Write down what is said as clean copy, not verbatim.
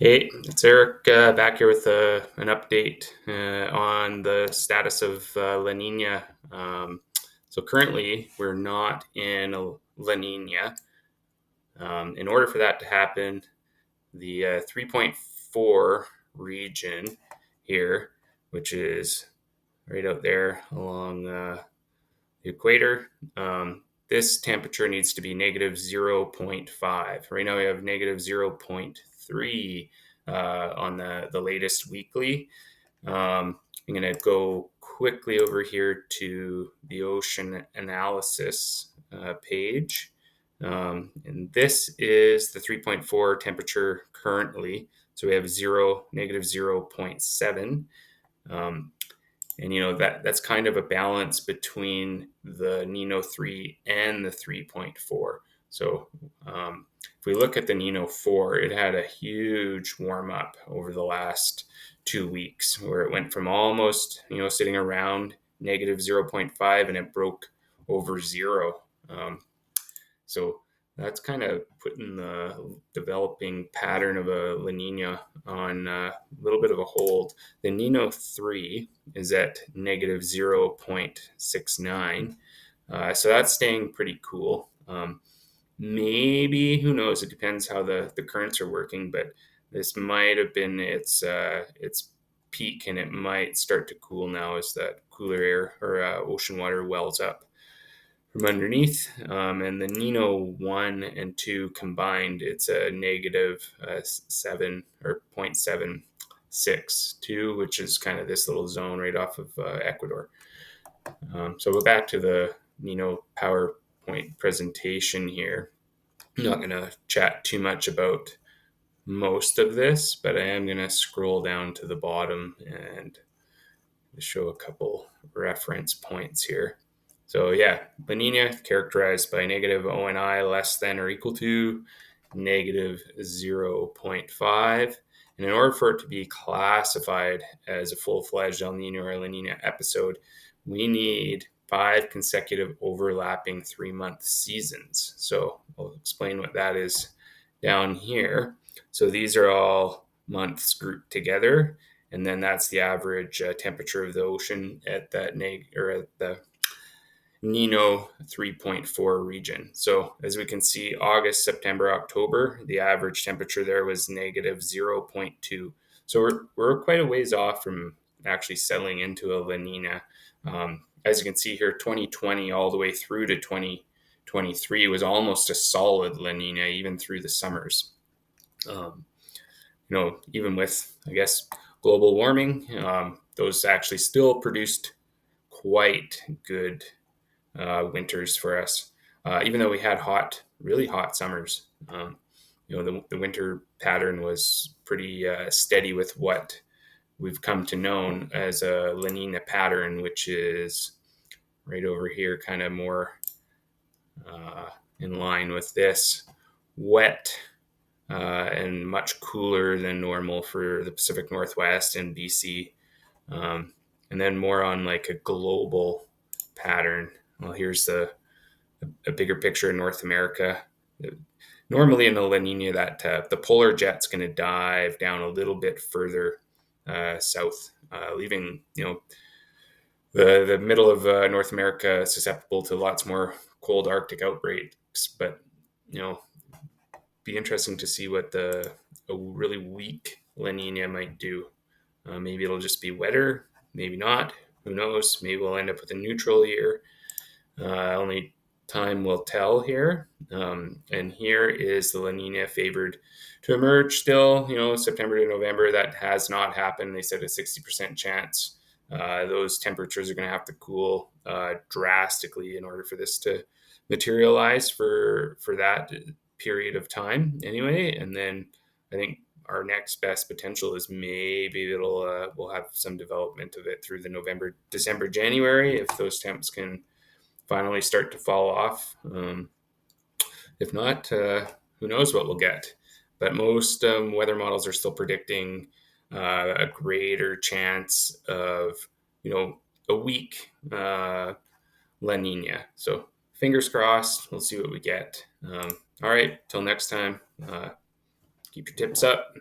Hey, it's Eric back here with an update on the status of La Nina. So currently, we're not in a La Nina. In order for that to happen, the 3.4 region here, which is right out there along the equator, this temperature needs to be negative zero point 0.5. Right now we have negative 0.3 on the latest weekly. I'm going to go quickly over here to the ocean analysis page. And this is the 3.4 temperature currently. So we have negative 0.7. And that's kind of a balance between the Nino 3 and the 3.4. So if we look at the Nino 4, it had a huge warm up over the last 2 weeks, where it went from almost sitting around negative 0.5 and it broke over zero. So that's kind of putting the developing pattern of a La Nina on a little bit of a hold. The Nino 3 is at negative 0.69. So that's staying pretty cool. Maybe, who knows? It depends how the currents are working, but this might have been its peak, and it might start to cool now as that cooler air or ocean water wells up from underneath. And the Nino 1 and 2 combined, it's a negative 7 or 0.762, which is kind of this little zone right off of Ecuador. So we're back to the Nino PowerPoint presentation here. I'm not going to chat too much about most of this, but I am going to scroll down to the bottom and show a couple reference points here. So yeah, La Nina characterized by negative ONI less than or equal to negative 0.5. And in order for it to be classified as a full-fledged El Nino or La Nina episode, we need 5 consecutive overlapping 3-month seasons. So I'll explain what that is down here. So these are all months grouped together, and then that's the average temperature of the ocean at that at the Nino 3.4 region. So as we can see, August, September, October, the average temperature there was negative 0.2. So we're quite a ways off from actually settling into a La Nina. As you can see here, 2020 all the way through to 2023 was almost a solid La Nina, even through the summers. Even with, I guess, global warming, those actually still produced quite good winters for us, even though we had really hot summers. The winter pattern was pretty steady with what we've come to know as a La Nina pattern, which is right over here, kind of more in line with this, wet and much cooler than normal for the Pacific Northwest and BC. And then more on like a global pattern. Well, here's a bigger picture in North America. Normally in a La Nina, that the polar jet's going to dive down a little bit further south, leaving the middle of North America susceptible to lots more cold Arctic outbreaks. But be interesting to see what a really weak La Nina might do. Maybe it'll just be wetter, maybe not. Who knows? Maybe we'll end up with a neutral year. Only time will tell here. And here is the La Nina favored to emerge still, September to November. That has not happened. They said a 60% chance. Those temperatures are going to have to cool drastically in order for this to materialize for that period of time anyway. And then I think our next best potential is maybe we'll have some development of it through the November, December, January, if those temps can finally start to fall off. If not, who knows what we'll get. But most weather models are still predicting a greater chance of, a weak La Nina. So fingers crossed, we'll see what we get. All right, till next time, keep your tips up.